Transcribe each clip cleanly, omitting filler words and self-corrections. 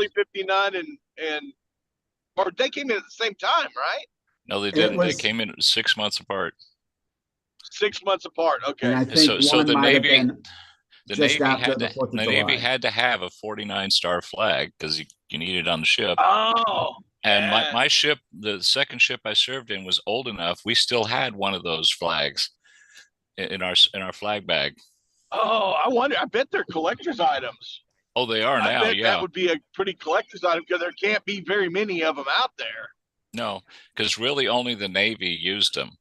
early 59 and or they came in at the same time, right? No, they It didn't. They was, came in 6 months apart. 6 months apart. and Okay. I think So one might have been the just Navy after had the to, 4th of the Navy July. had to have a 49 star flag because you need it on the ship. Oh, And yeah. my ship, the second ship I served in, was old enough. We still had one of those flags in our flag bag. Oh, I wonder. I bet they're collector's items. Oh, they are I now. bet that Yeah. would be a pretty collector's item because there can't be very many of them out there. No, because really only the Navy used them.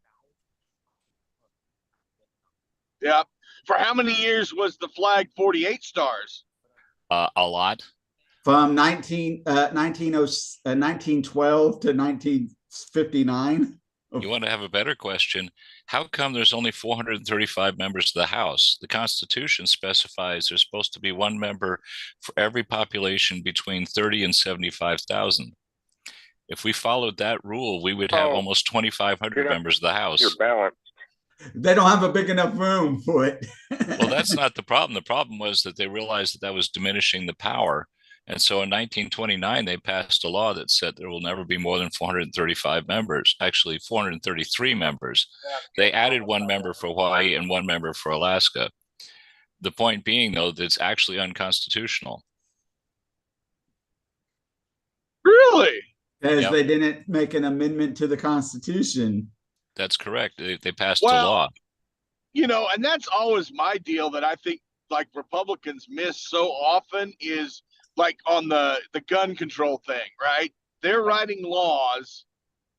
Yeah. For how many years was the flag 48 stars? A lot. From 1912 to 1959. You want to have a better question? How come there's only 435 members of the House? The Constitution specifies there's supposed to be one member for every population between 30 and 75,000. If we followed that rule, we would have almost 2,500 members of the House. You're balanced. They don't have a big enough room for it. Well, that's not the problem. The problem was that they realized that was diminishing the power. And so in 1929, they passed a law that said there will never be more than 435 members, actually 433 members. They added one member for Hawaii and one member for Alaska. The point being, though, that it's actually unconstitutional. Really? Because Yep. they didn't make an amendment to the Constitution. That's correct. They passed a law. You know, and that's always my deal that I think like Republicans miss so often is like on the gun control thing, right? They're writing laws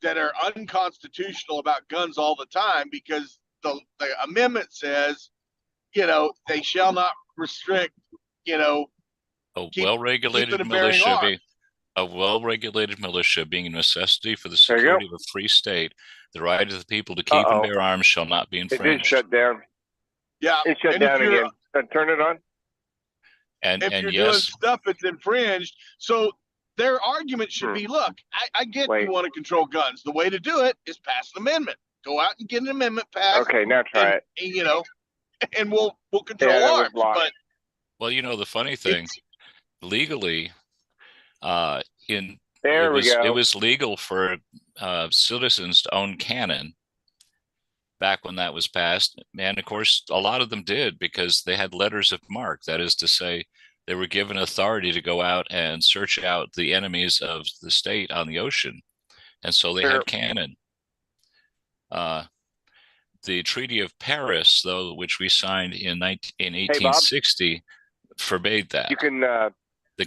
that are unconstitutional about guns all the time because the amendment says, you know, they shall not restrict, you know, A well-regulated militia being a necessity for the security of a free state, the right of the people to keep and bear arms shall not be infringed. It did shut down. Yeah. It shut down again. Turn it on. And if you're doing stuff that's infringed, so their argument should be, look, I get you want to control guns. The way to do it is pass an amendment. Go out and get an amendment passed. Okay, now try it. And, you know, and we'll control arms. But well, you know, the funny thing, legally, it was legal for citizens to own cannon back when that was passed. And of course, a lot of them did because they had letters of marque. That is to say, they were given authority to go out and search out the enemies of the state on the ocean. And so they had cannon. The Treaty of Paris, though, which we signed in 1860, forbade that. You can the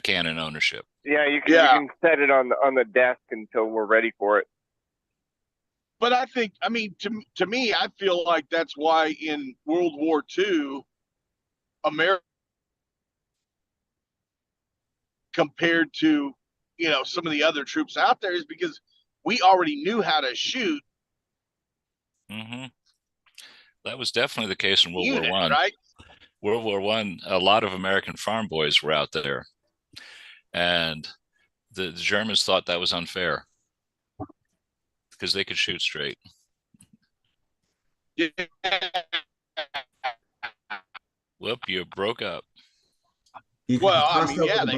cannon ownership. Yeah, you can set it on the desk until we're ready for it. But I think, I mean, to me, I feel like that's why in World War II, America compared to, you know, some of the other troops out there is because we already knew how to shoot. Mm-hmm. That was definitely the case in World War One. Right? World War One, a lot of American farm boys were out there, and the Germans thought that was unfair because they could shoot straight. Yeah. Whoop, you broke up. Well, I mean, yeah, they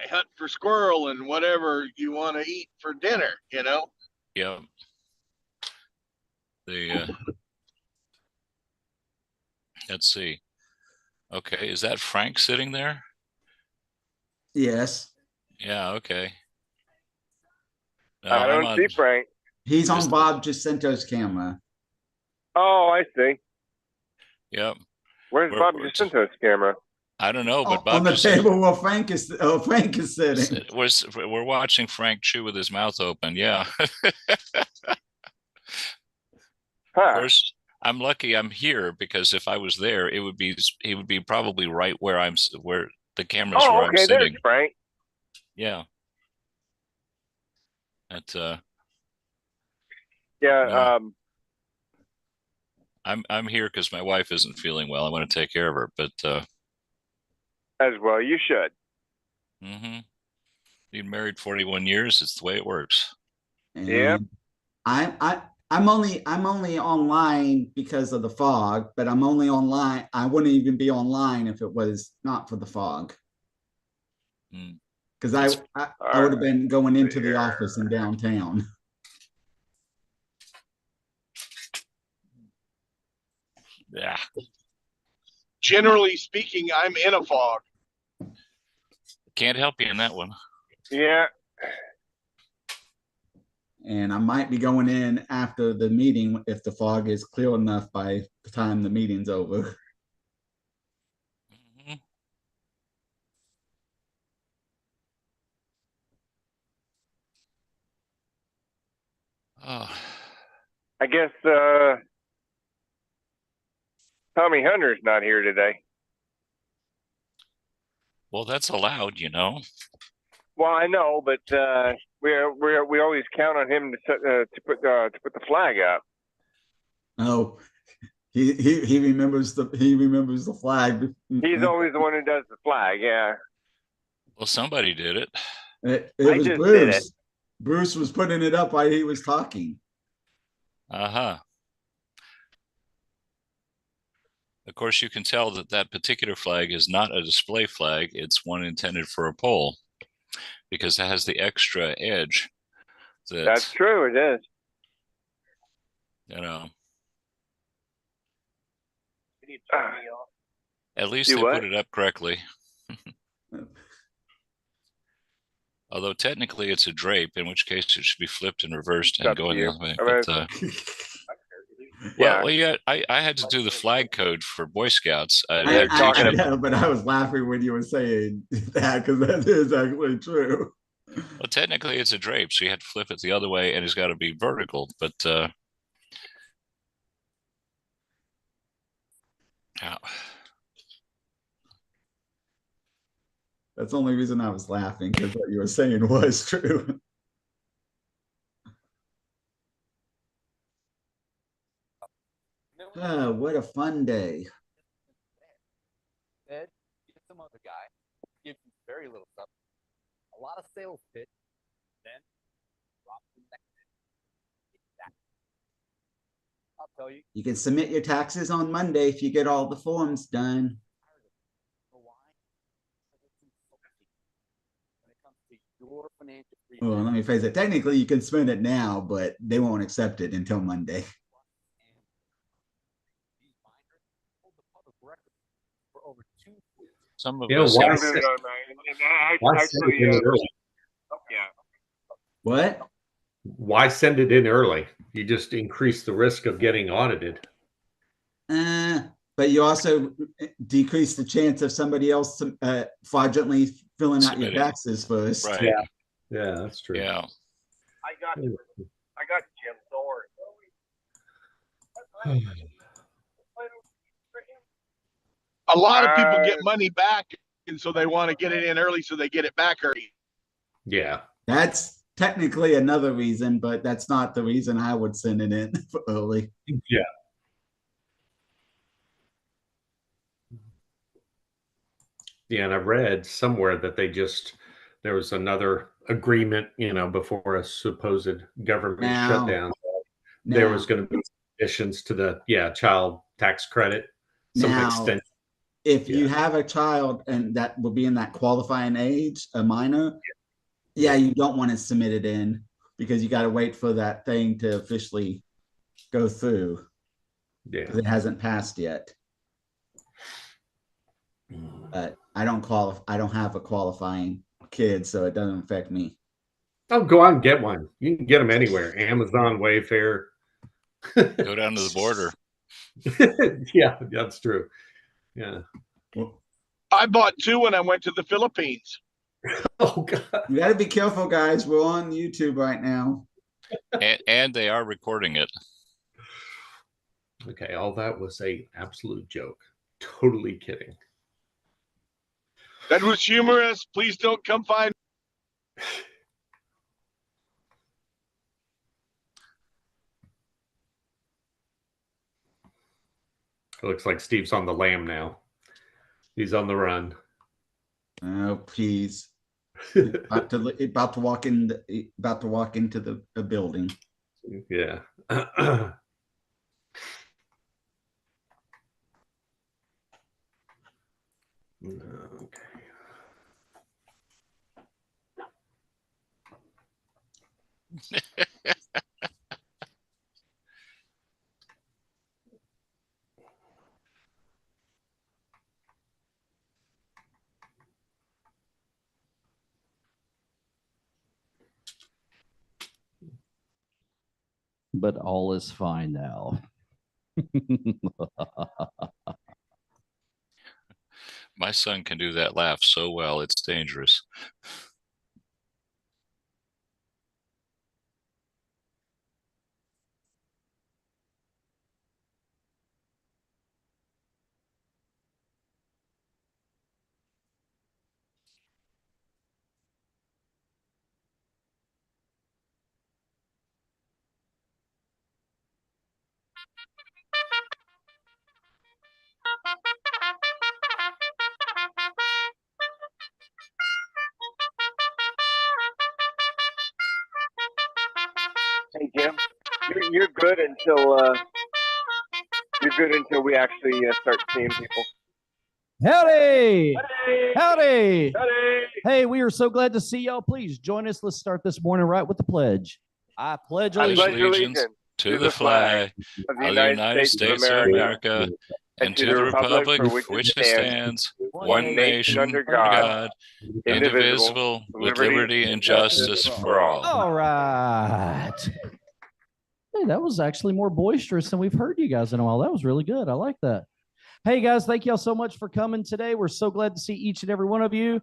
hunt for squirrel and whatever you want to eat for dinner, you know? Yeah. Let's see. Okay, is that Frank sitting there? Yes. Yeah, okay. No, I don't see Frank. He's on Bob Jacinto's camera. Oh, I see. Yep. Where's Bob Jacinto's camera? I don't know, but Bob on the table where Frank is sitting. We're watching Frank chew with his mouth open. Yeah. Of course, I'm lucky I'm here because if I was there, he would be probably right where the camera's where I'm sitting. There's Frank. Yeah. That I'm here because my wife isn't feeling well. I want to take care of her, but as well you should. Mm-hmm. Being married 41 years, it's the way it works. Yeah. I'm only online because of the fog, but I'm only online. I wouldn't even be online if it was not for the fog. because I would have been going into the office in downtown. Yeah. Generally speaking, I'm in a fog. Can't help you in that one. Yeah. And I might be going in after the meeting if the fog is clear enough by the time the meeting's over. Mm-hmm. Oh. I guess Tommy Hunter's not here today. Well, that's allowed, you know. Well, I know, but we always count on him to put the flag up. Oh, he remembers the flag. He's always the one who does the flag. Yeah. Well, somebody did it. It I was just Bruce. did it. Bruce was putting it up while he was talking. Uh-huh. Of course, you can tell that that particular flag is not a display flag. It's one intended for a pole because it has the extra edge. That's true. It is. You know. Uh, At least they put it up correctly. Although technically it's a drape, in which case it should be flipped and reversed and going the other way. But, well, I had to do the flag code for Boy Scouts. I know, but I was laughing when you were saying that because that is actually true. Well, technically it's a drape, so you have to flip it the other way, and it's got to be vertical. But yeah. That's the only reason I was laughing, because what you were saying was true. Oh, what a fun day. Ed, get some other guy, give you very little stuff, a lot of sales pitch, then drop the next bit. I'll tell you. You can submit your taxes on Monday if you get all the forms done. Well, let me phrase it. Technically, you can submit it now, but they won't accept it until Monday. Some of us. What? Why send it in early? You just increase the risk of getting audited. But you also decrease the chance of somebody else fraudulently filling out your taxes first. Right. Yeah. Yeah, that's true. Yeah. I got Jim Thorne. A lot of people get money back, and so they want to get it in early so they get it back early. Yeah. That's technically another reason, but that's not the reason I would send it in early. Yeah. Yeah, and I read somewhere that there was another agreement, before a supposed government shutdown. There was going to be additions to the child tax credit, some extension. If you have a child and that will be in that qualifying age, a minor, you don't want to submit it in because you got to wait for that thing to officially go through. Yeah, because it hasn't passed yet. But I don't have a qualifying kid, so it doesn't affect me. Oh, go out and get one. You can get them anywhere. Amazon, Wayfair. Go down to the border. Yeah, that's true. Yeah. I bought 2 when I went to the Philippines. Oh God! You got to be careful, guys. We're on YouTube right now, and they are recording it. Okay, all that was an absolute joke. Totally kidding. That was humorous. Please don't come find. It looks like Steve's on the lam now. He's on the run. Oh, please. about to walk into the building. Yeah. Okay. But all is fine now. My son can do that laugh so well, it's dangerous. Hey Jim, you're good until we actually start seeing people. Howdy! Howdy! Howdy! Howdy! Hey, we are so glad to see y'all. Please join us. Let's start this morning right with the pledge. I pledge I allegiance pledge allegiance to the flag of of the United States of America and to the republic for which it stands, one nation under God, indivisible, with liberty and justice for all. All right. Hey, that was actually more boisterous than we've heard you guys in a while. That was really good. I like that. Hey guys, thank y'all so much for coming today. We're so glad to see each and every one of you.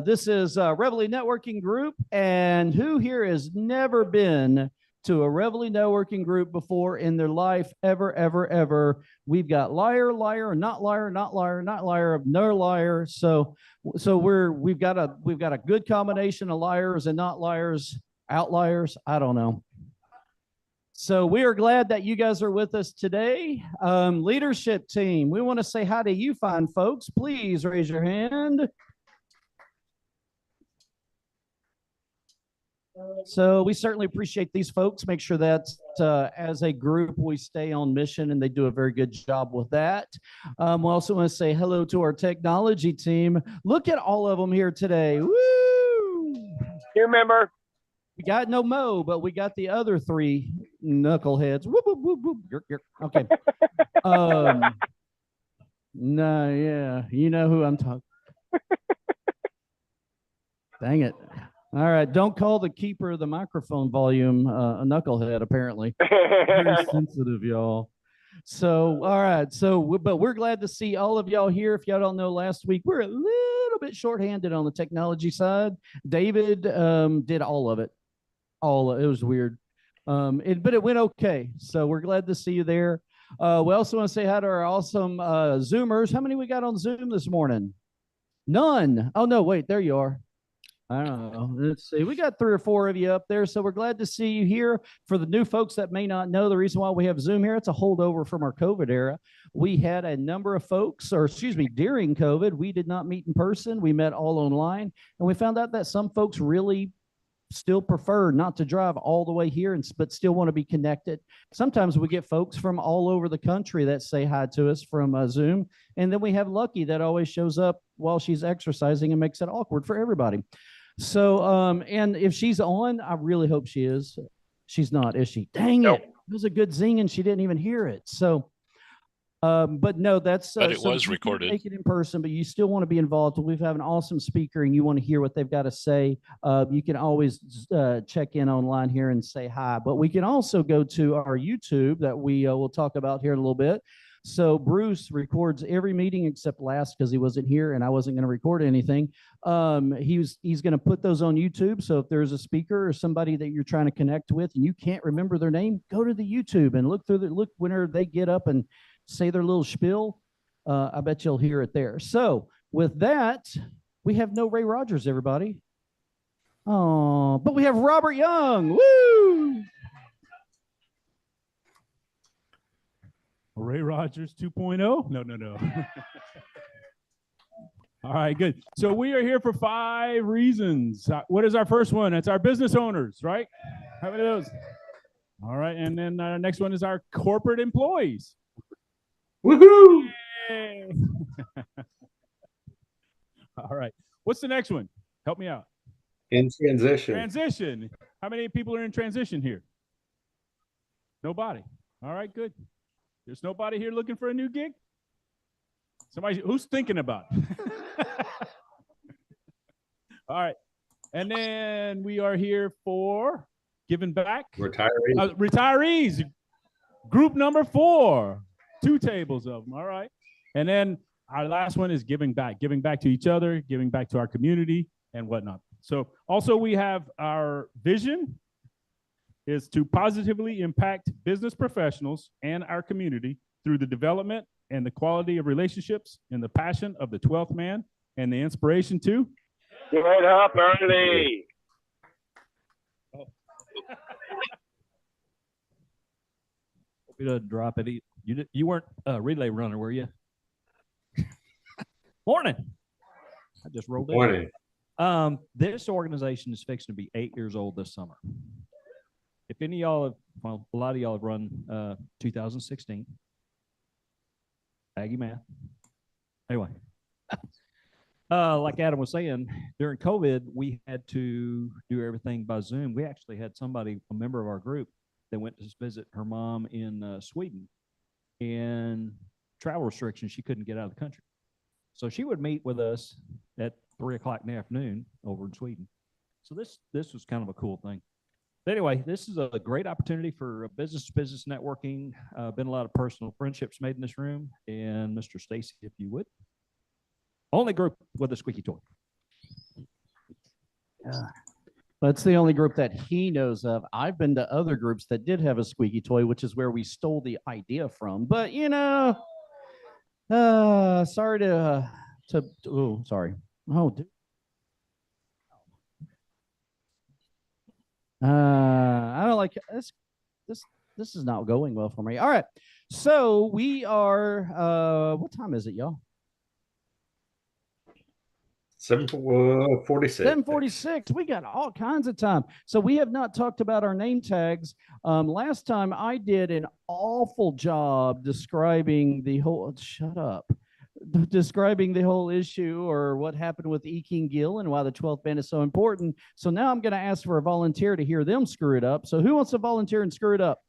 This is Reveille Networking Group, and who here has never been to a Reveille Networking Group before in their life, ever? We've got liar, not liar, not liar, not liar, no liar. So we've got a good combination of liars and not liars, outliers. I don't know. So we are glad that you guys are with us today. Leadership team, we want to say hi to you fine folks. Please raise your hand. So we certainly appreciate these folks. Make sure that as a group, we stay on mission, and they do a very good job with that. We also want to say hello to our technology team. Look at all of them here today. Woo! You remember? We got no Mo, but we got the other three knuckleheads. Whoop, whoop, whoop, whoop. Okay. No, yeah, you know who I'm talking. Dang it. All right, don't call the keeper of the microphone volume a knucklehead, apparently. Very sensitive, y'all. So, all right, but we're glad to see all of y'all here. If y'all don't know, last week we're a little bit shorthanded on the technology side. David did all of it. It was weird. But it went okay. So we're glad to see you there. We also want to say hi to our awesome Zoomers. How many we got on Zoom this morning? None. Oh, no, wait, there you are. I don't know. Let's see. We got 3 or 4 of you up there. So we're glad to see you here. For the new folks that may not know, the reason why we have Zoom here, it's a holdover from our COVID era. We had a number of folks, during COVID, we did not meet in person. We met all online. And we found out that some folks really still prefer not to drive all the way here, but still want to be connected. Sometimes we get folks from all over the country that say hi to us from Zoom. And then we have Lucky that always shows up while she's exercising and makes it awkward for everybody. So, and if she's on, I really hope she is. She's not, is she? Dang it. It was a good zing and she didn't even hear it. So, but no, that's but it was recorded. Make it in person, but you still want to be involved. We have an awesome speaker, and you want to hear what they've got to say. You can always check in online here and say hi. But we can also go to our YouTube that we will talk about here in a little bit. So Bruce records every meeting except last because he wasn't here and I wasn't going to record anything. He's going to put those on YouTube. So if there's a speaker or somebody that you're trying to connect with and you can't remember their name, go to the YouTube and look whenever they get up and say their little spiel. I bet you'll hear it there. So with that, we have no Ray Rogers, everybody. Oh, but we have Robert Young. Woo! Ray Rogers 2.0? No. All right, good. So we are here for 5 reasons. What is our first one? It's our business owners, right? How many of those? All right, and then our next one is our corporate employees. Woohoo! Yay! All right. What's the next one? Help me out. In transition. Transition. How many people are in transition here? Nobody. All right, good. There's nobody here looking for a new gig? Somebody who's thinking about it. All right. And then we are here for giving back. Retirees. Retirees. Group number 4. 2 tables of them. All right. And then our last one is giving back to each other, giving back to our community and whatnot. So also we have our vision is to positively impact business professionals and our community through the development and the quality of relationships and the passion of the 12th man and the inspiration to get up early. Hope you don't drop it. You weren't a relay runner, were you? Morning. I just rolled in. Morning. This organization is fixing to be 8 years old this summer. If any of y'all have, well, a lot of y'all have run 2016 Aggie math. Anyway, like Adam was saying, during COVID, we had to do everything by Zoom. We actually had somebody, a member of our group, that went to visit her mom in Sweden, and travel restrictions, she couldn't get out of the country. So she would meet with us at 3 o'clock in the afternoon over in Sweden. So this was kind of a cool thing. But anyway, this is a great opportunity for business-to-business networking. Been a lot of personal friendships made in this room. And Mr. Stacy, if you would. Only group with a squeaky toy. That's the only group that he knows of. I've been to other groups that did have a squeaky toy, which is where we stole the idea from. But, you know, sorry to oh, sorry. Oh, dude. I don't like this. This is not going well for me. All right. So we are, what time is it, y'all? 7:46. 7:46. We got all kinds of time. So we have not talked about our name tags. Last time I did an awful job describing the whole, shut up, describing the whole issue or what happened with E. King Gill and why the 12th man is so important. So now I'm going to ask for a volunteer to hear them screw it up. So who wants to volunteer and screw it up?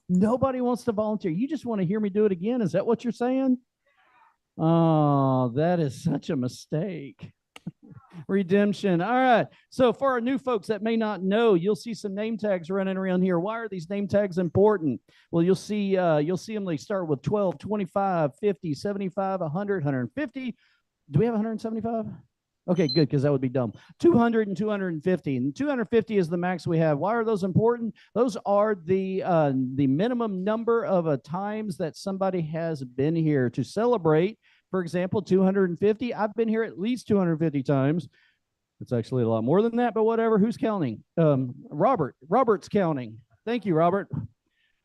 Nobody wants to volunteer. You just want to hear me do it again. Is that what you're saying? Oh, that is such a mistake. Redemption. All right. So for our new folks that may not know, you'll see some name tags running around here. Why are these name tags important? Well, you'll see them. They start with 12, 25, 50, 75, 100, 150. Do we have 175? Okay, good, because that would be dumb. 200 and 250. And 250 is the max we have. Why are those important? Those are the minimum number of times that somebody has been here to celebrate. For example, 250. I've been here at least 250 times. It's actually a lot more than that, but whatever. Who's counting? Robert's counting. Thank you, Robert.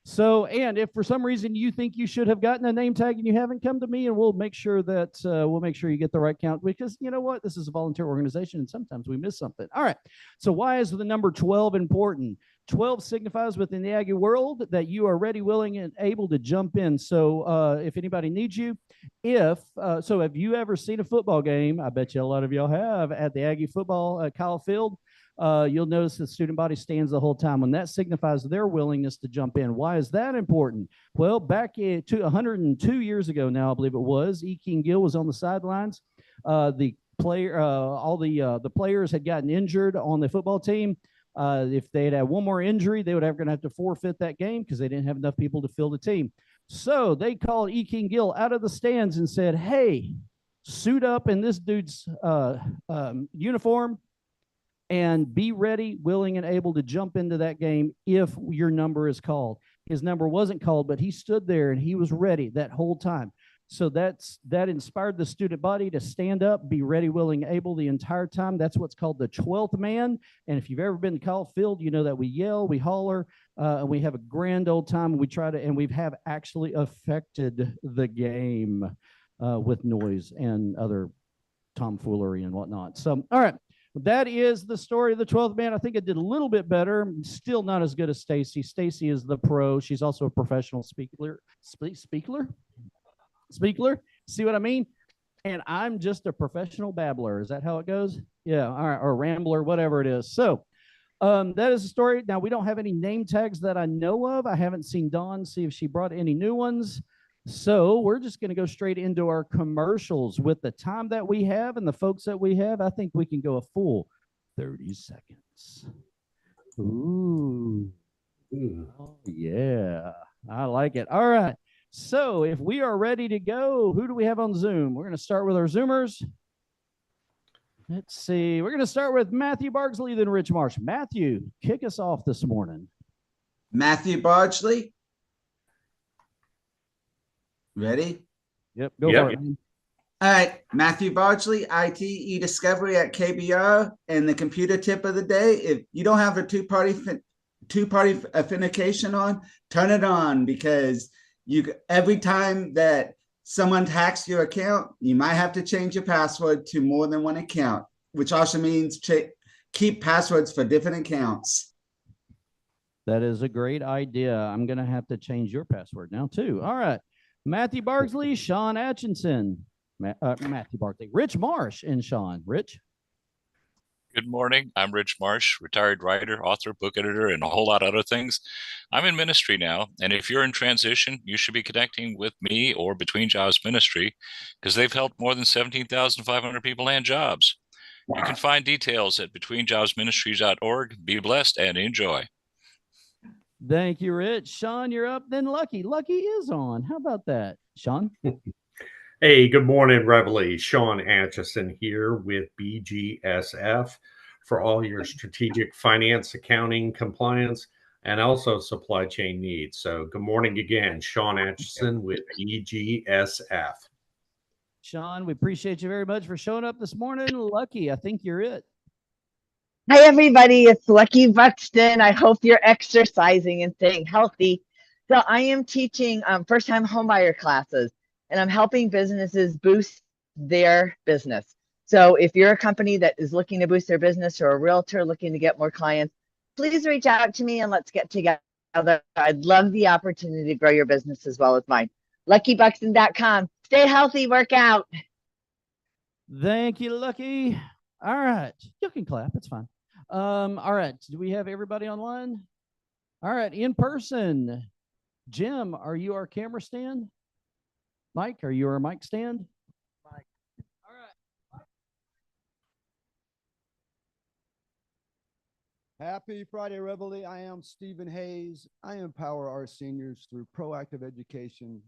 So, and if for some reason you think you should have gotten a name tag and you haven't, come to me and we'll make sure that you get the right count, because you know what? This is a volunteer organization and sometimes we miss something. All right. So why is the number 12 important? 12 signifies within the Aggie world that you are ready, willing, and able to jump in. So if anybody needs you, so have you ever seen a football game? I bet you a lot of y'all have, at the Aggie football Kyle Field. You'll notice the student body stands the whole time, when that signifies their willingness to jump in. Why is that important? Well, back to 102 years ago now, I believe it was, E. King Gill was on the sidelines. All the players had gotten injured on the football team. If they had one more injury, they would going to have to forfeit that game because they didn't have enough people to fill the team. So they called E. King Gill out of the stands and said, "Hey, suit up in this dude's uniform and be ready, willing, and able to jump into that game if your number is called." His number wasn't called, but he stood there and he was ready that whole time. So that inspired the student body to stand up, be ready, willing, able the entire time. That's what's called the 12th man. And if you've ever been to Kyle Field, you know that we yell, we holler, and we have a grand old time. And we have actually affected the game with noise and other tomfoolery and whatnot. So, all right. That is the story of the 12th man. I think it did a little bit better. Still not as good as Stacy. Stacy is the pro. She's also a professional speaker. See what I mean? And I'm just a professional babbler. Is that how it goes? Yeah. All right. Or rambler, whatever it is. So That is a story. Now, we don't have any name tags that I know of. I haven't seen Dawn see if she brought any new ones. So we're just going to go straight into our commercials. With the time that we have and the folks that we have, I think we can go a full 30 seconds. Ooh. Oh, yeah. I like it. All right. So if we are ready to go, who do we have on Zoom? We're going to start with our Zoomers. Let's see. We're going to start with Matthew Bardsley, then Rich Marsh. Matthew, kick us off this morning. Matthew Bardsley. Ready? Yep. Go for it. All right. Matthew Bardsley, IT e-discovery at KBR. And the computer tip of the day, if you don't have a two-party authentication on, turn it on, because every time that someone hacks your account, you might have to change your password to more than one account, which also means keep passwords for different accounts. That is a great idea. I'm going to have to change your password now, too. All right. Matthew Bardsley, Sean Atchison. Matthew Bardsley, Rich Marsh, and Sean. Rich? Good morning. I'm Rich Marsh, retired writer, author, book editor, and a whole lot of other things. I'm in ministry now, and if you're in transition, you should be connecting with me or Between Jobs Ministry, because they've helped more than 17,500 people land jobs. You can find details at betweenjobsministries.org. Be blessed and enjoy. Thank you, Rich. Sean, you're up. Then Lucky. Lucky is on. How about that, Sean? Hey, good morning, Reveille. Sean Atchison here with BGSF for all your strategic finance, accounting, compliance, and also supply chain needs. So good morning again, Sean Atchison with BGSF. Sean, we appreciate you very much for showing up this morning. Lucky, I think you're it. Hi, everybody. It's Lucky Buxton. I hope you're exercising and staying healthy. So I am teaching first-time homebuyer classes, and I'm helping businesses boost their business. So if you're a company that is looking to boost their business, or a realtor looking to get more clients, please reach out to me and let's get together. I'd love the opportunity to grow your business as well as mine. LuckyBuxton.com. Stay healthy, work out. Thank you, Lucky. All right. You can clap. It's fine. All right. Do we have everybody online? All right. In person. Jim, are you our camera stand? Mike, are you our mic stand? Mike. All right. Happy Friday, Reveille. I am Stephen Hayes. I empower our seniors through proactive education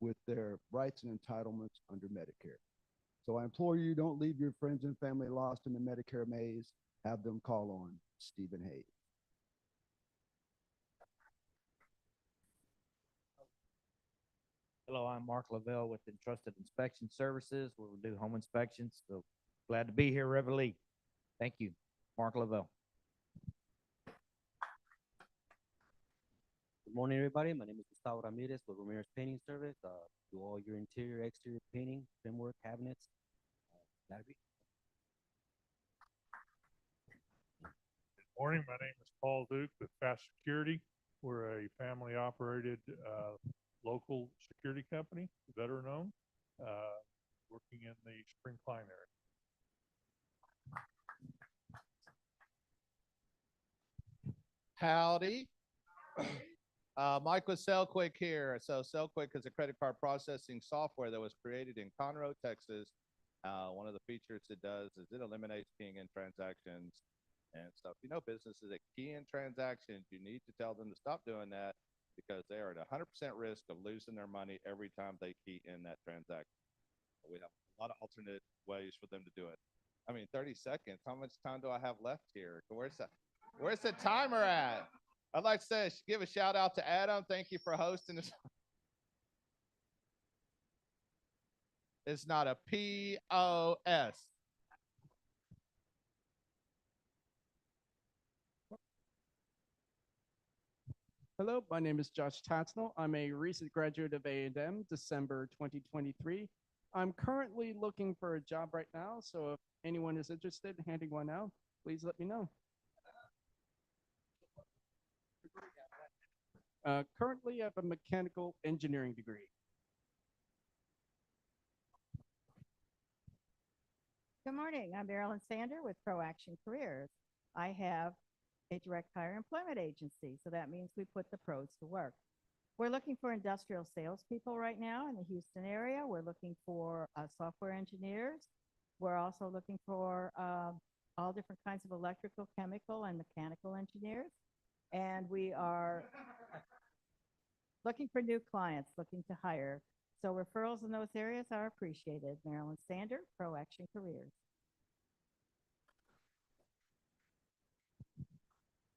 with their rights and entitlements under Medicare. So I implore you, don't leave your friends and family lost in the Medicare maze. Have them call on Stephen Hayes. Hello, I'm Mark Lavelle with Entrusted Inspection Services, where we do home inspections. So glad to be here, Reveille. Thank you, Mark Lavelle. Good morning, everybody. My name is Gustavo Ramirez with Ramirez Painting Service. Do all your interior, exterior painting, trim work, cabinets. That'd be. Good morning. My name is Paul Duke with Fast Security. We're a family-operated local security company, veteran-owned, working in the Spring Pine area. Howdy. Mike with SellQuick here. So SellQuick is a credit card processing software that was created in Conroe, Texas. One of the features it does is it eliminates keying in transactions and stuff. You know, businesses that key in transactions, you need to tell them to stop doing that, because they are at 100% risk of losing their money every time they key in that transaction. We have a lot of alternate ways for them to do it. I mean, 30 seconds. How much time do I have left here? Where's the timer at? I'd like to say, give a shout out to Adam. Thank you for hosting this. It's not a POS. Hello, my name is Josh Tatsnell. I'm a recent graduate of A&M, December 2023. I'm currently looking for a job right now, so if anyone is interested in handing one out, please let me know. Currently, I have a mechanical engineering degree. Good morning. I'm Marilyn Sander with Pro Action Careers. I have a direct hire employment agency. So that means we put the pros to work. We're looking for industrial salespeople right now in the Houston area. We're looking for software engineers. We're also looking for all different kinds of electrical, chemical, and mechanical engineers. And we are looking for new clients, looking to hire. So referrals in those areas are appreciated. Marilyn Sander, Pro Action Careers.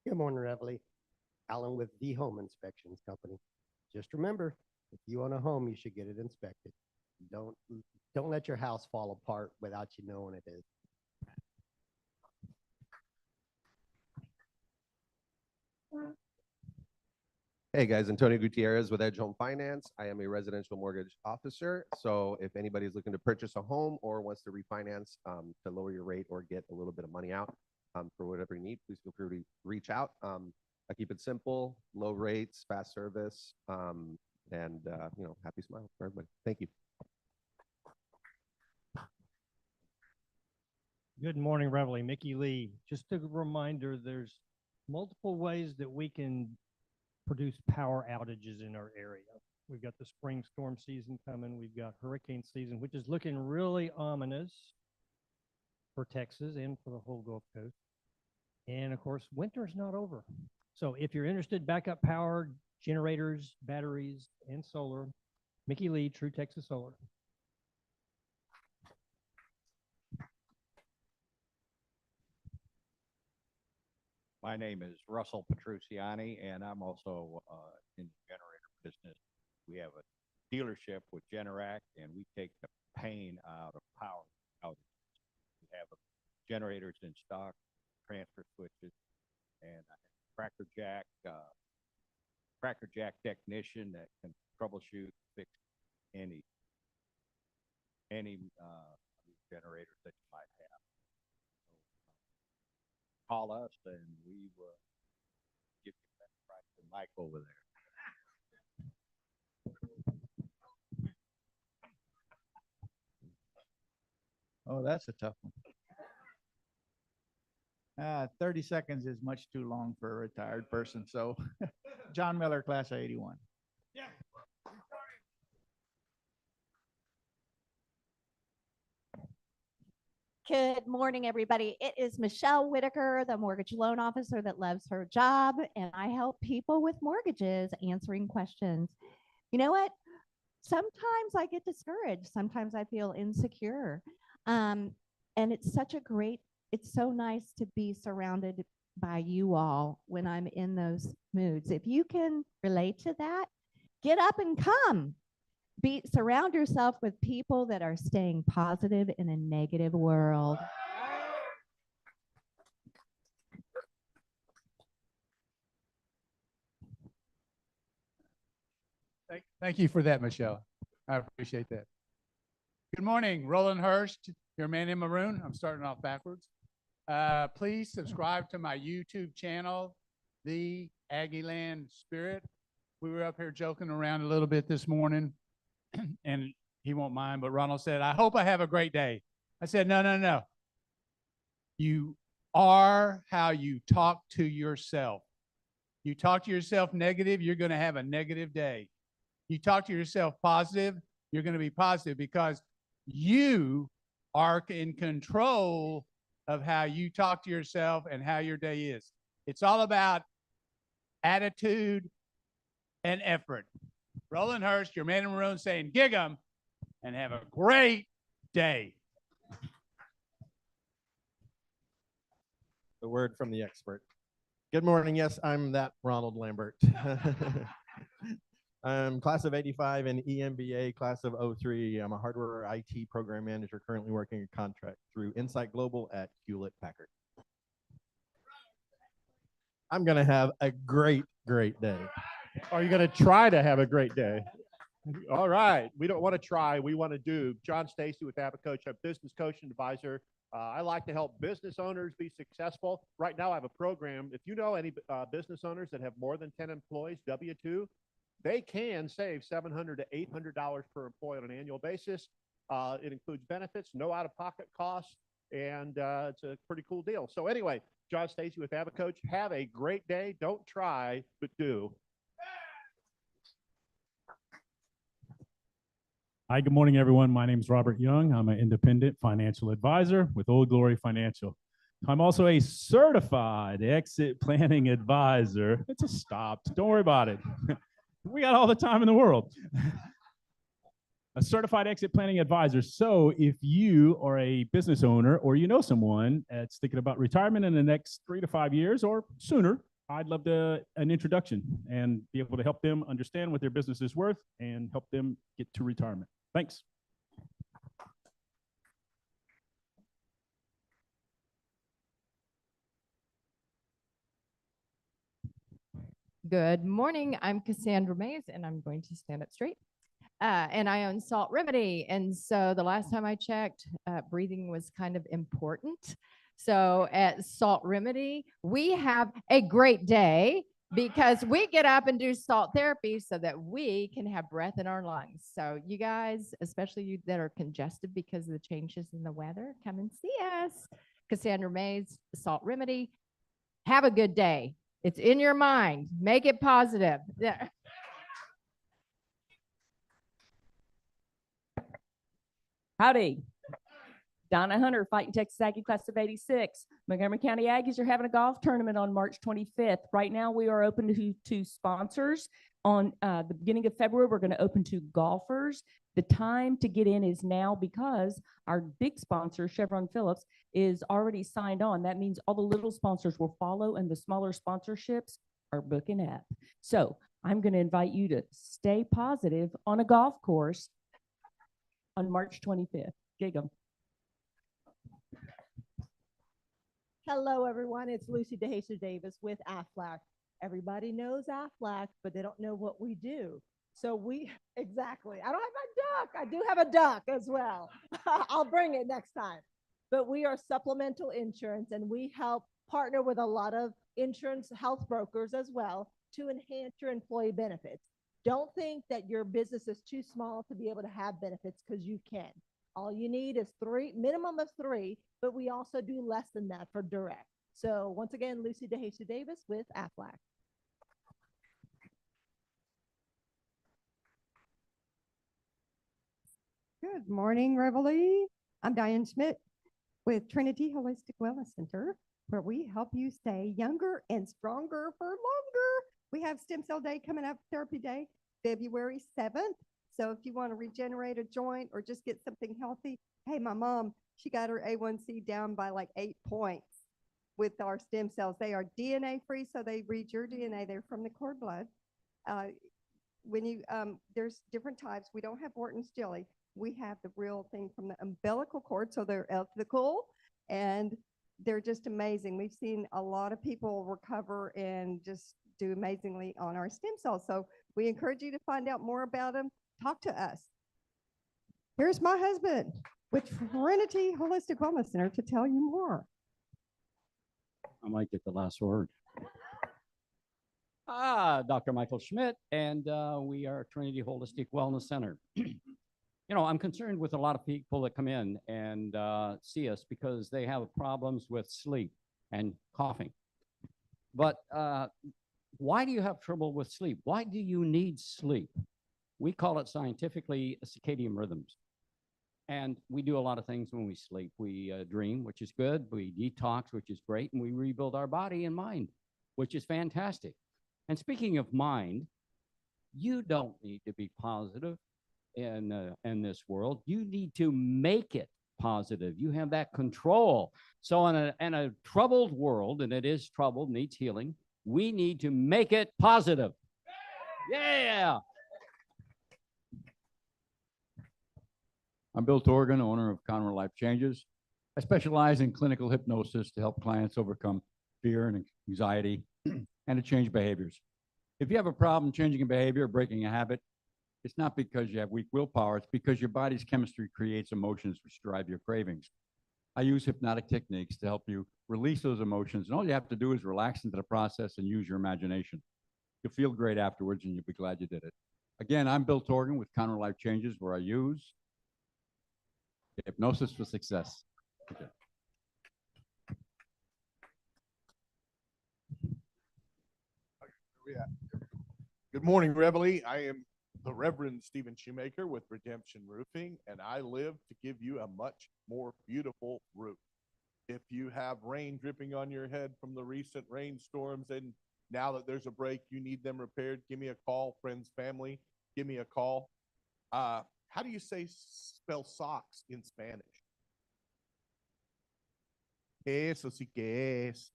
Good morning, Reveille. Alan with the Home Inspections Company. Just remember, if you own a home, you should get it inspected. Don't let your house fall apart without you knowing it is. Hey guys, Antonio Gutierrez with Edge Home Finance. I am a residential mortgage officer. So if anybody's looking to purchase a home or wants to refinance to lower your rate or get a little bit of money out for whatever you need, please feel free to reach out. I keep it simple, low rates, fast service, and happy smile for everybody. Thank you. Good morning, Reveille. Mickey Lee. Just a reminder, there's multiple ways that we can produce power outages in our area. We've got the spring storm season coming. We've got hurricane season, which is looking really ominous for Texas and for the whole Gulf Coast. And of course, winter's not over. So if you're interested, backup power, generators, batteries, and solar, Mickey Lee, True Texas Solar. My name is Russell Petrucciani, and I'm also in the generator business. We have a dealership with Generac, and we take the pain out of power outages. We have generators in stock, transfer switches, and a Cracker Jack technician that can troubleshoot, fix any generators that you might have. Call us and we will give you that price to Mike over there. Oh, that's a tough one. 30 seconds is much too long for a retired person. So John Miller, class of 81. Yeah. Good morning, everybody. It is Michelle Whitaker, the mortgage loan officer that loves her job, and I help people with mortgages answering questions. You know what? Sometimes I get discouraged. Sometimes I feel insecure. And it's so nice to be surrounded by you all when I'm in those moods. If you can relate to that, get up and come. Surround yourself with people that are staying positive in a negative world. Thank you for that, Michelle. I appreciate that. Good morning, Roland Hurst, your man in maroon. I'm starting off backwards. Please subscribe to my YouTube channel, The Aggieland Spirit. We were up here joking around a little bit this morning, and he won't mind, but Ronald said, I hope I have a great day. I said, no. You are how you talk to yourself. You talk to yourself negative, you're going to have a negative day. You talk to yourself positive, you're going to be positive because you are in control of how you talk to yourself and how your day is. It's all about attitude and effort. Roland Hurst, your man in maroon, saying gig 'em and have a great day. The word from the expert. Good morning. Yes, I'm that Ronald Lambert. I'm class of 85 and EMBA class of 03. I'm a hardware IT program manager currently working a contract through Insight Global at Hewlett Packard. I'm going to have a great day. Are you going to try to have a great day? All right. We don't want to try. We want to do. John Stacy with Abacoach, a business coach and advisor. I like to help business owners be successful. Right now, I have a program. If you know any business owners that have more than 10 employees, W-2, they can save $700 to $800 per employee on an annual basis. It includes benefits, no out-of-pocket costs, and it's a pretty cool deal. So anyway, John Stacy with Abacoach. Have a great day. Don't try, but do. Hi, good morning, everyone. My name is Robert Young. I'm an independent financial advisor with Old Glory Financial. I'm also a certified exit planning advisor. It's a stop. Don't worry about it. We got all the time in the world. A certified exit planning advisor. So if you are a business owner or you know someone that's thinking about retirement in the next 3 to 5 years or sooner, I'd love an introduction and be able to help them understand what their business is worth and help them get to retirement. Thanks. Good morning. I'm Cassandra Mays, and I'm going to stand up straight. And I own Salt Remedy. And so the last time I checked, breathing was kind of important. So at Salt Remedy, we have a great day because we get up and do salt therapy so that we can have breath in our lungs. So you guys, especially you that are congested because of the changes in the weather, come and see us. Cassandra Mays, Salt Remedy. Have a good day. It's in your mind. Make it positive. Yeah. Howdy. Donna Hunter, fighting Texas Aggie class of 86. Montgomery County Aggies are having a golf tournament on March 25th. Right now, we are open to sponsors. On the beginning of February, we're going to open to golfers. The time to get in is now because our big sponsor, Chevron Phillips, is already signed on. That means all the little sponsors will follow and the smaller sponsorships are booking up. So I'm going to invite you to stay positive on a golf course on March 25th. Gig 'em. Hello, everyone. It's Lucy DeJesus Davis with Aflac. Everybody knows Aflac, but they don't know what we do. So exactly. I don't have my duck. I do have a duck as well. I'll bring it next time. But we are supplemental insurance, and we help partner with a lot of insurance health brokers as well to enhance your employee benefits. Don't think that your business is too small to be able to have benefits, because you can. All you need is minimum of 3, but we also do less than that for direct. So once again, Lucy DeJesus Davis with Aflac. Good morning, Reveille. I'm Diane Schmidt with Trinity Holistic Wellness Center, where we help you stay younger and stronger for longer. We have Stem Cell Day coming up, Therapy Day, February 7th. So if you want to regenerate a joint or just get something healthy, hey, my mom, she got her A1C down by like 8 points with our stem cells. They are DNA free, so they read your DNA. They're from the cord blood. There's different types. We don't have Wharton's jelly. We have the real thing from the umbilical cord, so they're ethical, and they're just amazing. We've seen a lot of people recover and just do amazingly on our stem cells. So we encourage you to find out more about them. Talk to us. Here's my husband with Trinity Holistic Wellness Center to tell you more. I might get the last word. Dr. Michael Schmidt, and we are Trinity Holistic Wellness Center. You know, I'm concerned with a lot of people that come in and see us because they have problems with sleep and coughing. But why do you have trouble with sleep? Why do you need sleep? We call it scientifically circadian rhythms. And we do a lot of things when we sleep. We dream, which is good. We detox, which is great. And we rebuild our body and mind, which is fantastic. And speaking of mind, you don't need to be positive in this world. You need to make it positive. You have that control. So in a troubled world, and it is troubled, needs healing, we need to make it positive. Yeah. I'm Bill Torgan, owner of Conroe Life Changes. I specialize in clinical hypnosis to help clients overcome fear and anxiety and to change behaviors. If you have a problem changing a behavior or breaking a habit, it's not because you have weak willpower, it's because your body's chemistry creates emotions which drive your cravings. I use hypnotic techniques to help you release those emotions, and all you have to do is relax into the process and use your imagination. You'll feel great afterwards, and you'll be glad you did it. Again, I'm Bill Torgan with Conroe Life Changes, where I use hypnosis for success. Okay. we at? Good morning, Reveille. I am the Reverend Stephen Shoemaker with Redemption Roofing, and I live to give you a much more beautiful roof. If you have rain dripping on your head from the recent rainstorms, and now that there's a break, you need them repaired, give me a call. Friends, family, give me a call. How do you spell socks in Spanish? Eso sí que es.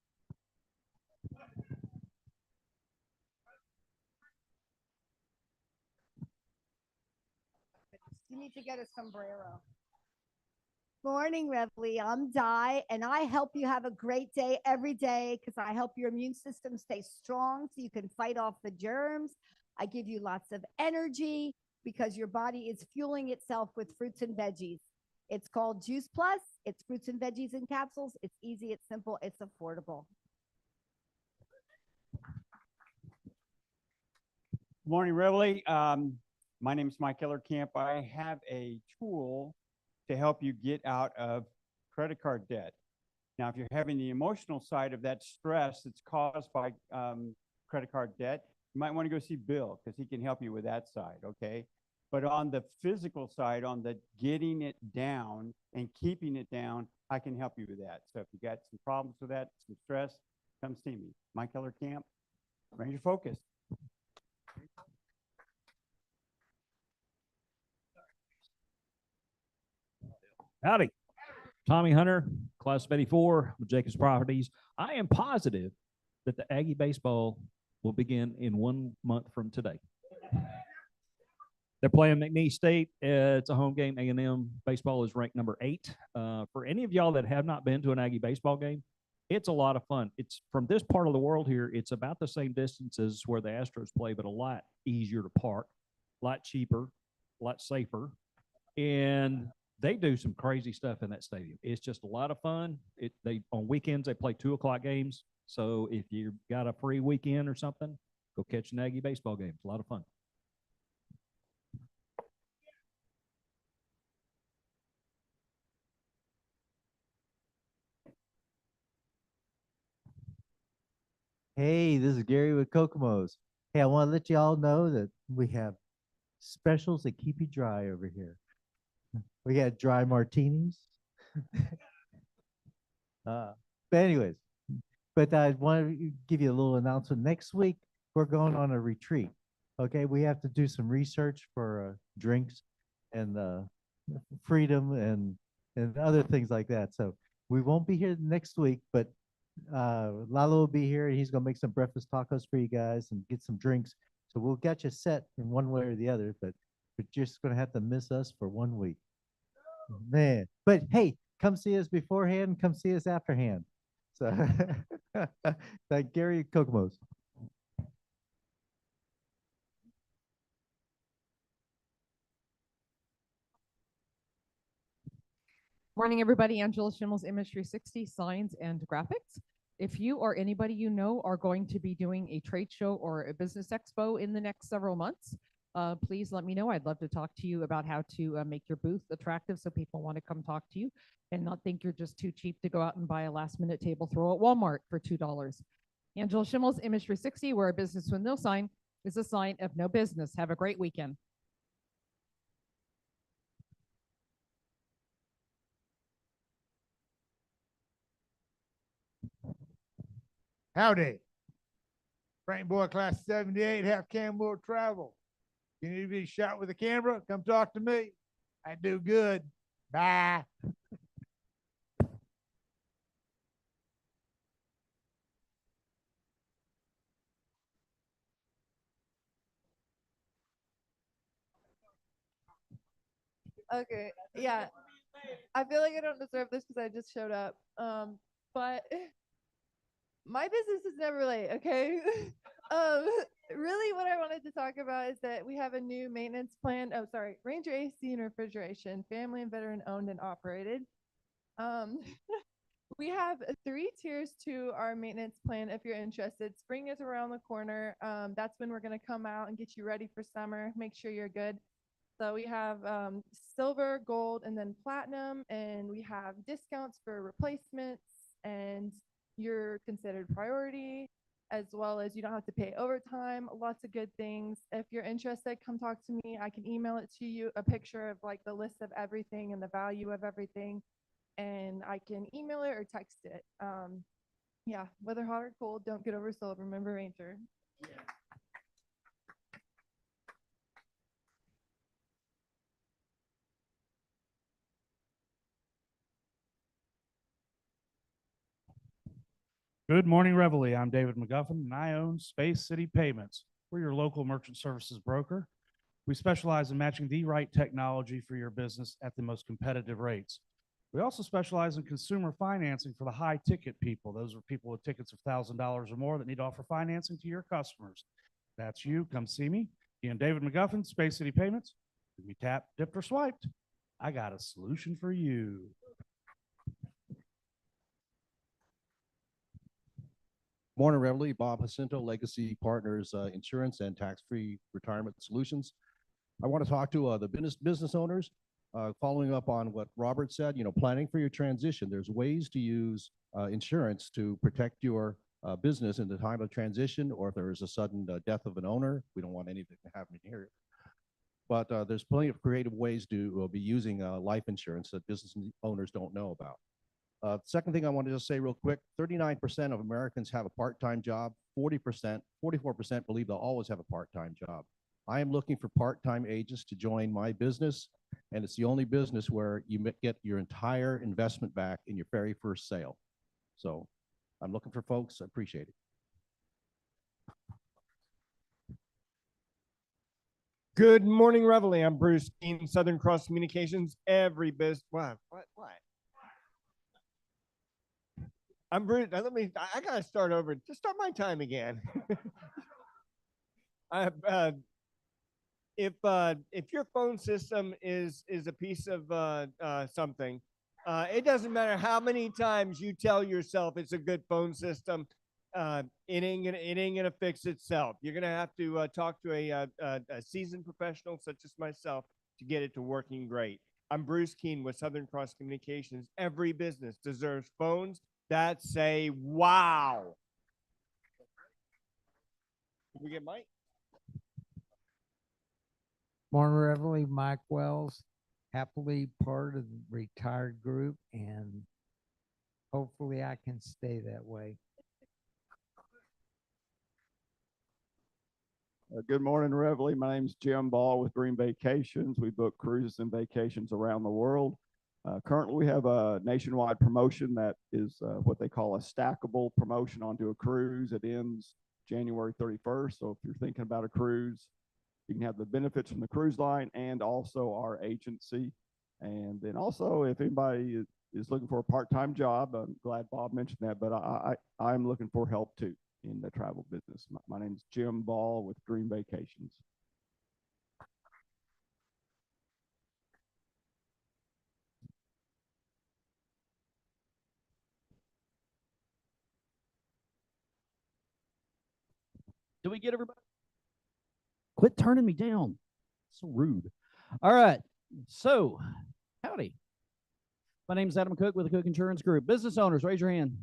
You need to get a sombrero. Morning, Reveille. I'm Di, and I help you have a great day every day because I help your immune system stay strong so you can fight off the germs. I give you lots of energy because your body is fueling itself with fruits and veggies. It's called Juice Plus. It's fruits and veggies in capsules. It's easy, it's simple, it's affordable. Morning, Reveille. My name is Mike Ellerkamp. I have a tool to help you get out of credit card debt. Now, if you're having the emotional side of that stress that's caused by credit card debt, you might want to go see Bill because he can help you with that side, okay? But on the physical side, on the getting it down and keeping it down, I can help you with that. So if you got some problems with that, some stress, come see me. Mike Ellerkamp, Ranger Focus. Howdy. Tommy Hunter, class of 84 with Jacobs Properties. I am positive that the Aggie baseball will begin in 1 month from today. They're playing McNeese State. It's a home game. A&M baseball is ranked number 8. For any of y'all that have not been to an Aggie baseball game, it's a lot of fun. It's from this part of the world here. It's about the same distance as where the Astros play, but a lot easier to park, a lot cheaper, a lot safer. And they do some crazy stuff in that stadium. It's just a lot of fun. They on weekends they play 2:00 games. So if you got a free weekend or something, go catch an Aggie baseball game. It's a lot of fun. Hey, this is Gary with Kokomo's. Hey, I want to let you all know that we have specials that keep you dry over here. We got dry martinis. But anyways, I want to give you a little announcement. Next week, we're going on a retreat. Okay, we have to do some research for drinks and freedom and other things like that. So we won't be here next week, but Lalo will be here. He's gonna make some breakfast tacos for you guys and get some drinks. So we'll get you set in one way or the other, but you're just gonna have to miss us for 1 week. Man, but hey, come see us beforehand, come see us afterhand. So like Gary Kokomo's. Morning, everybody. Angela Schimmel's Image 360 Signs and Graphics. If you or anybody you know are going to be doing a trade show or a business expo in the next several months, please let me know. I'd love to talk to you about how to make your booth attractive so people want to come talk to you and not think you're just too cheap to go out and buy a last-minute table throw at Walmart for $2. Angela Schimmel's Image 360, where a business with no sign is a sign of no business. Have a great weekend. Howdy. Frank Boy, class 78, half Campbell travel. You need to be shot with a camera? Come talk to me. I do good. Bye. Okay, yeah. I feel like I don't deserve this because I just showed up. But my business is never late, okay? Really what I wanted to talk about is that we have a new maintenance plan. Oh, sorry, Ranger AC and Refrigeration, family and veteran owned and operated. We have 3 tiers to our maintenance plan if you're interested. Spring is around the corner. That's when we're gonna come out and get you ready for summer, make sure you're good. So we have silver, gold, and then platinum, and we have discounts for replacements, and you're considered priority. as well as you don't have to pay overtime, lots of good things. If you're interested, come talk to me. I can email it to you, a picture of like the list of everything and the value of everything, and I can email it or text it. Yeah, whether hot or cold, don't get oversold. Remember Ranger. Good morning, Reveille. I'm David McGuffin, and I own Space City Payments. We're your local merchant services broker. We specialize in matching the right technology for your business at the most competitive rates. We also specialize in consumer financing for the high ticket people. Those are people with tickets of $1,000 or more that need to offer financing to your customers. That's you. Come see me. Again, David McGuffin, Space City Payments. If you tapped, dipped, or swiped, I got a solution for you. Morning, Reveille. Bob Jacinto, Legacy Partners, Insurance and Tax-Free Retirement Solutions. I want to talk to the business owners. Following up on what Robert said, planning for your transition. There's ways to use insurance to protect your business in the time of transition, or if there is a sudden death of an owner. We don't want anything to happen here. But there's plenty of creative ways to be using life insurance that business owners don't know about. Second thing I wanted to say real quick, 39% of Americans have a part-time job, 44% believe they'll always have a part-time job. I am looking for part-time agents to join my business, and it's the only business where you get your entire investment back in your very first sale. So I'm looking for folks. I appreciate it. Good morning, Reveille. I'm Bruce Keene, Southern Cross Communications. Every business, what? I'm Bruce. Now I gotta start over. Just start my time again. If your phone system is a piece of something, it doesn't matter how many times you tell yourself it's a good phone system. It ain't gonna fix itself. You're gonna have to talk to a seasoned professional such as myself to get it to working great. I'm Bruce Keene with Southern Cross Communications. Every business deserves phones that say wow. Can we get Mike? Morning, Reveille. Mike Wells, happily part of the retired group, and hopefully I can stay that way. Good morning, Reveille. My name's Jim Ball with Dream Vacations. We book cruises and vacations around the world. Currently, we have a nationwide promotion that is what they call a stackable promotion onto a cruise. It ends January 31st. So if you're thinking about a cruise, you can have the benefits from the cruise line and also our agency. And then also, if anybody is looking for a part-time job, I'm glad Bob mentioned that, but I'm looking for help too in the travel business. My name is Jim Ball with Dream Vacations. Do we get everybody? Quit turning me down. So rude. All right. So, howdy. My name is Adam Cook with the Cook Insurance Group. Business owners, raise your hand.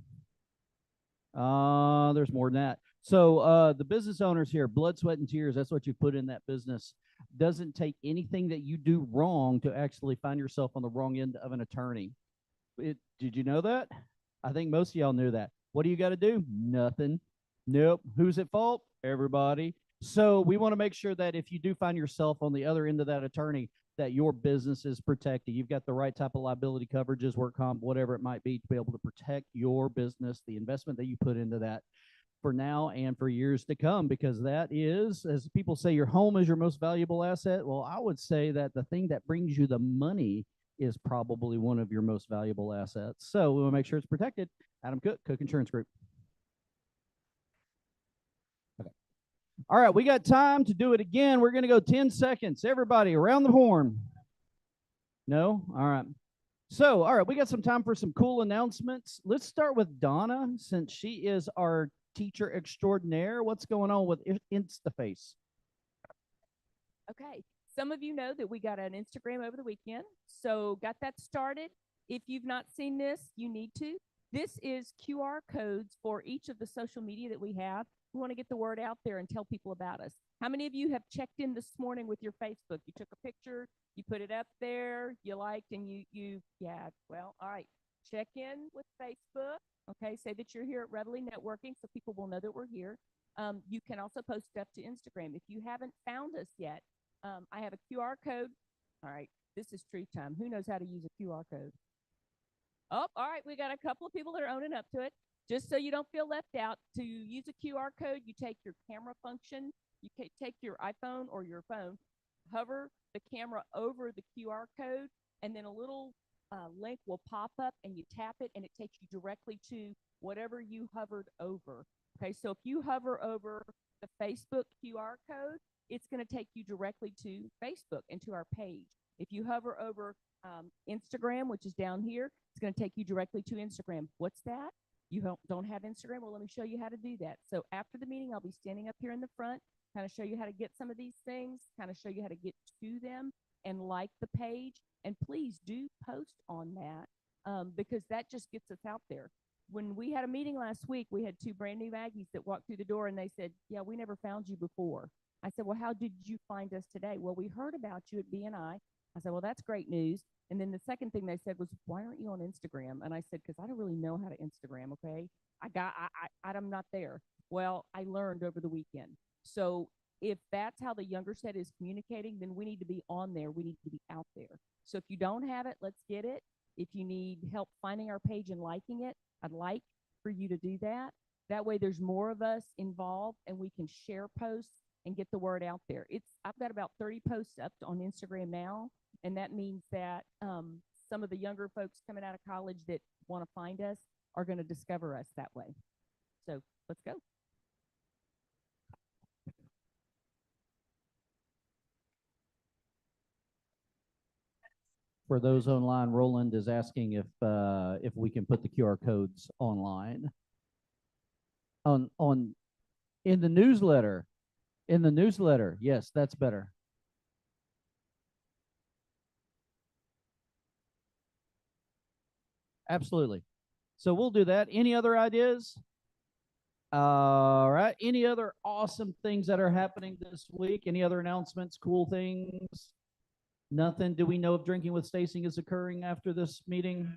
There's more than that. So the business owners here, blood, sweat, and tears, that's what you put in that business. Doesn't take anything that you do wrong to actually find yourself on the wrong end of an attorney. Did you know that? I think most of y'all knew that. What do you got to do? Nothing. Nope. Who's at fault? Everybody. So we want to make sure that if you do find yourself on the other end of that attorney, that your business is protected. You've got the right type of liability coverages, work comp, whatever it might be, to be able to protect your business, the investment that you put into that for now and for years to come, because that is, as people say, your home is your most valuable asset. Well, I would say that the thing that brings you the money is probably one of your most valuable assets. So we want to make sure it's protected. Adam Cook, Cook Insurance Group. Okay. All right, we got time to do it again. We're going to go 10 seconds. Everybody around the horn. No? All right. So, all right, we got some time for some cool announcements. Let's start with Donna, since she is our teacher extraordinaire. What's going on with InstaFace? Okay. Some of you know that we got an Instagram over the weekend, so got that started. If you've not seen this, you need to. This is QR codes for each of the social media that we have. We want to get the word out there and tell people about us. How many of you have checked in this morning with your Facebook? You took a picture, you put it up there, you liked, and yeah, well, all right. Check in with Facebook. Okay, say that you're here at Reveille Networking so people will know that we're here. You can also post stuff to Instagram. If you haven't found us yet, I have a QR code. All right, this is treat time. Who knows how to use a QR code? Oh, all right, we got a couple of people that are owning up to it. Just so you don't feel left out, to use a QR code, you take your camera function, you take your iPhone or your phone, hover the camera over the QR code, and then a little link will pop up and you tap it and it takes you directly to whatever you hovered over. Okay, so if you hover over the Facebook QR code, it's going to take you directly to Facebook and to our page. If you hover over Instagram, which is down here, it's going to take you directly to Instagram. What's that? You don't have Instagram? Well, let me show you how to do that. So after the meeting, I'll be standing up here in the front, kind of show you how to get some of these things, kind of show you how to get to them and like the page. And please do post on that because that just gets us out there. When we had a meeting last week, we had 2 brand new Aggies that walked through the door and they said, yeah, we never found you before. I said, well, how did you find us today? Well, we heard about you at BNI. I said, well, that's great news. And then the second thing they said was, why aren't you on Instagram? And I said, because I don't really know how to Instagram, okay? I'm not there. Well, I learned over the weekend. So if that's how the younger set is communicating, then we need to be on there. We need to be out there. So if you don't have it, let's get it. If you need help finding our page and liking it, I'd like for you to do that. That way there's more of us involved and we can share posts and get the word out there. I've got about 30 posts up on Instagram now, and that means that some of the younger folks coming out of college that want to find us are going to discover us that way. So let's go. For those online, Roland is asking if we can put the QR codes online in the newsletter. In the newsletter, yes, that's better. Absolutely. So we'll do that. Any other ideas? All right. Any other awesome things that are happening this week? Any other announcements, cool things? Nothing. Do we know if Drinking with Stacy is occurring after this meeting?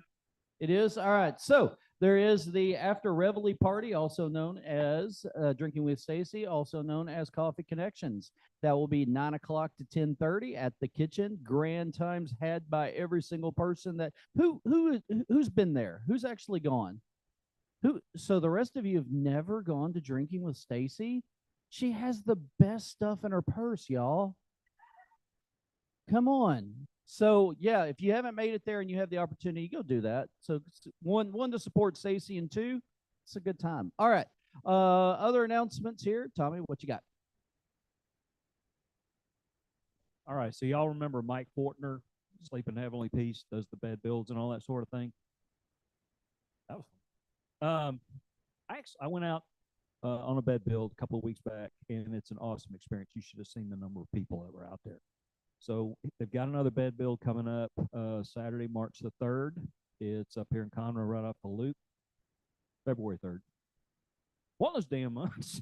It is? All right. So there is the After Reveille party, also known as Drinking with Stacy, also known as Coffee Connections. That will be 9 o'clock to 10:30 at the kitchen. Grand times had by every single person that who's been there? Who's actually gone? So the rest of you have never gone to Drinking with Stacy? She has the best stuff in her purse, y'all. Come on. So yeah, if you haven't made it there and you have the opportunity, go do that. So one to support Stacy, and 2, it's a good time. All right. Other announcements here. Tommy, what you got? All right. So y'all remember Mike Fortner, Sleep in Heavenly Peace, does the bed builds and all that sort of thing. That was fun. I went out on a bed build a couple of weeks back, and it's an awesome experience. You should have seen the number of people that were out there. So they've got another bed build coming up Saturday, March the 3rd. It's up here in Conroe, right off the loop, February 3rd. One of those damn months.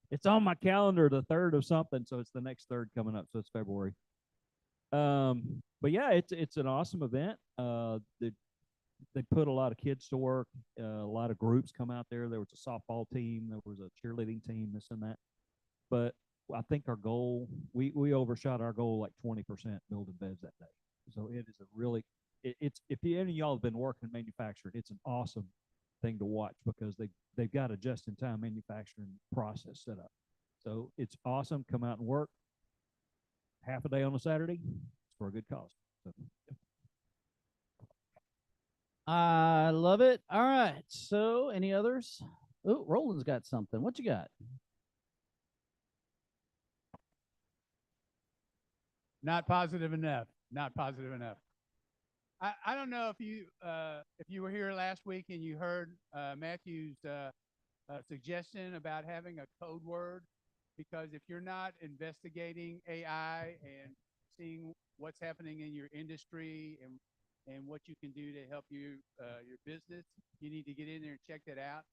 It's on my calendar, the 3rd of something, so it's the next 3rd coming up, so it's February. But yeah, it's an awesome event. They put a lot of kids to work. A lot of groups come out there. There was a softball team. There was a cheerleading team, this and that. But I think our goal, we overshot our goal like 20% building beds that day. So it is a really, it's if any of y'all have been working manufacturing, it's an awesome thing to watch because they've got a just-in-time manufacturing process set up. So it's awesome. Come out and work half a day on a Saturday for a good cause. So, yeah. I love it. All right. So any others? Oh, Roland's got something. What you got? Not positive enough. Not positive enough. I don't know if you were here last week and you heard Matthew's suggestion about having a code word, because if you're not investigating AI and seeing what's happening in your industry and and what you can do to help you your business. You need to get in there and check that out.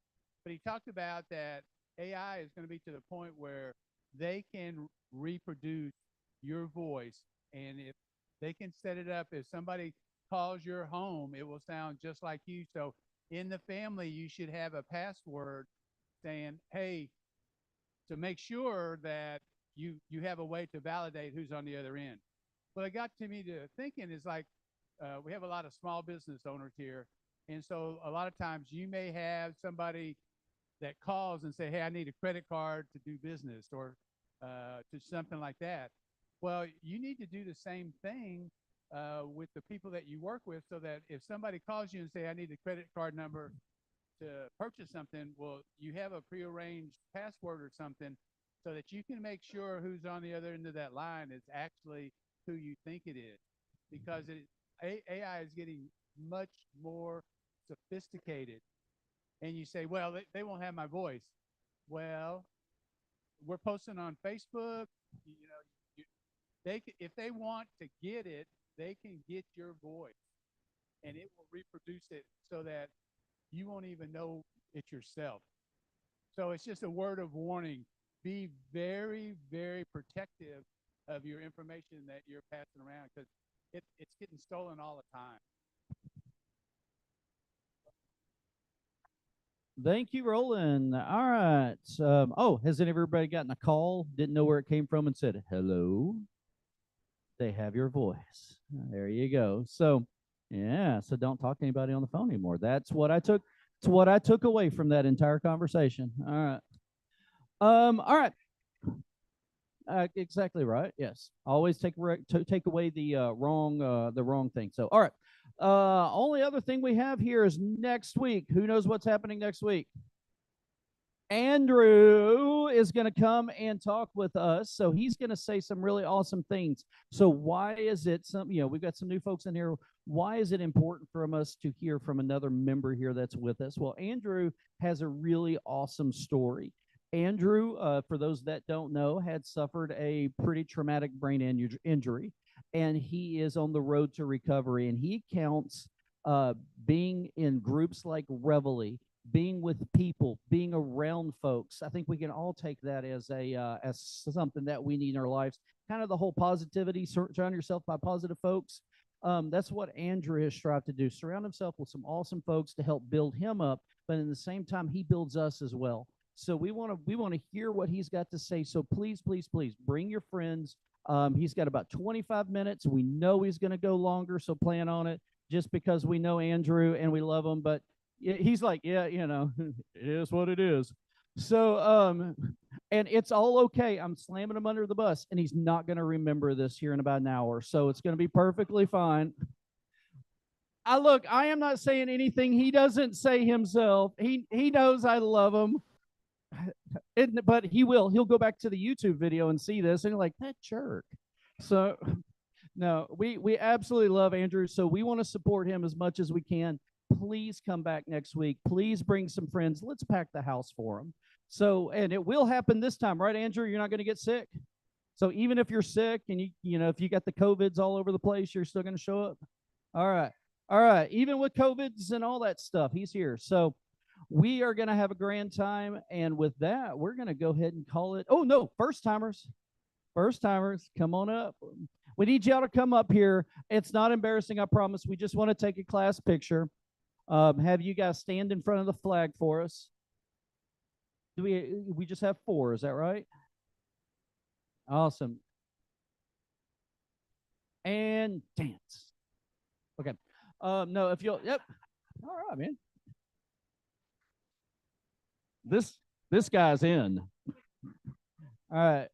But he talked about that AI is going to be to the point where they can reproduce your voice, and if they can set it up, if somebody calls your home, it will sound just like you. So in the family, you should have a password saying, hey, to make sure that you have a way to validate who's on the other end. What it got to me to thinking is like, we have a lot of small business owners here. And so a lot of times you may have somebody that calls and say, hey, I need a credit card to do business or to something like that. Well, you need to do the same thing with the people that you work with, so that if somebody calls you and say, I need a credit card number to purchase something, well, you have a prearranged password or something so that you can make sure who's on the other end of that line is actually who you think it is. Because AI is getting much more sophisticated. And you say, well, they won't have my voice. Well, we're posting on Facebook. You know, if they want to get it, they can get your voice, and it will reproduce it so that you won't even know it yourself. So it's just a word of warning. Be very, very protective of your information that you're passing around, because it's getting stolen all the time. Thank you, Roland. All right. Oh, has everybody gotten a call? Didn't know where it came from and said, hello? They have your voice. There you go. So, yeah. So don't talk to anybody on the phone anymore. That's what I took. It's what I took away from that entire conversation. All right. All right. Exactly right. Yes. Always take away the wrong thing. So, all right. Only other thing we have here is next week. Who knows what's happening next week? Andrew is going to come and talk with us. So he's going to say some really awesome things. So why is it we've got some new folks in here. Why is it important for us to hear from another member here that's with us? Well, Andrew has a really awesome story. Andrew, for those that don't know, had suffered a pretty traumatic brain injury, and he is on the road to recovery. And he counts being in groups like Reveille, being with people, being around folks. I think we can all take that as something that we need in our lives. Kind of the whole positivity, surround yourself by positive folks. That's what Andrew has strived to do. Surround himself with some awesome folks to help build him up, but in the same time, he builds us as well. So we want to hear what he's got to say. So please, please, please bring your friends. He's got about 25 minutes. We know he's going to go longer, so plan on it, just because we know Andrew and we love him. But he's like, yeah, it is what it is. So, and it's all okay. I'm slamming him under the bus, and he's not going to remember this here in about an hour. So it's going to be perfectly fine. I am not saying anything he doesn't say himself. He knows I love him. But he'll go back to the YouTube video and see this and like, that jerk. So no, we absolutely love Andrew. So we want to support him as much as we can. Please come back next week. Please bring some friends. Let's pack the house for him. So, and it will happen this time, right, Andrew? You're not going to get sick. So even if you're sick and if you got the COVIDs all over the place, you're still going to show up. All right. All right. Even with COVIDs and all that stuff, he's here. So we are going to have a grand time. And with that, we're going to go ahead and call it. Oh, no, first timers, come on up. We need y'all to come up here. It's not embarrassing, I promise. We just want to take a class picture. Have you guys stand in front of the flag for us. Do we just have 4, is that right? Awesome. And dance. Okay. No, if you'll, yep. All right, man. This guy's in. All right.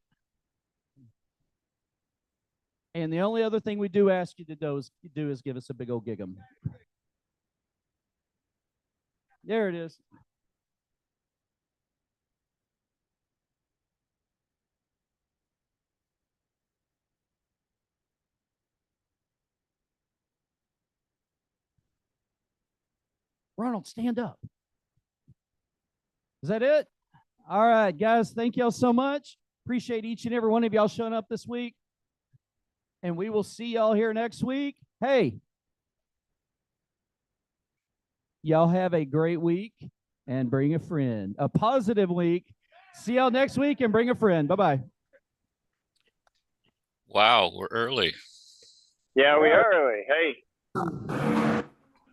And the only other thing we do ask you to do is give us a big old gig 'em. There it is. Ronald, stand up. Is that it? All right, guys, thank y'all so much. Appreciate each and every one of y'all showing up this week. And we will see y'all here next week. Hey, Y'all have a great week and bring a friend. A positive week. See y'all next week and bring a friend. Bye-bye. Wow, we're early. Yeah, we are early. Hey. Oh,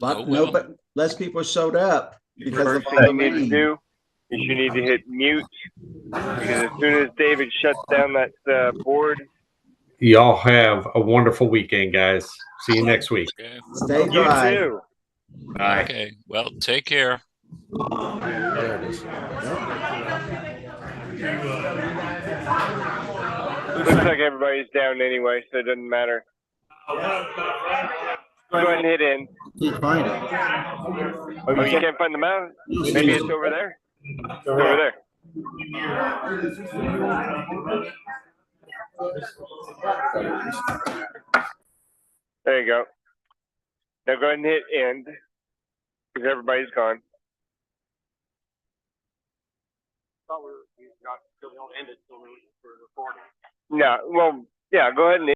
No, well. but less people showed up because of First all thing the you need to rain. do is you need to hit mute, because as soon as David shuts down that board. Y'all have a wonderful weekend, guys. See you next week. Okay. Stay You dry. too. Bye. Okay. Well, take care. There it is. Looks like everybody's down anyway, so it doesn't matter. Go ahead and hit in. Can't find it. Oh, you can't find the mouse? Maybe it's over there. It's over there. There you go. Now go ahead and hit end, because everybody's gone. No, well, yeah, go ahead and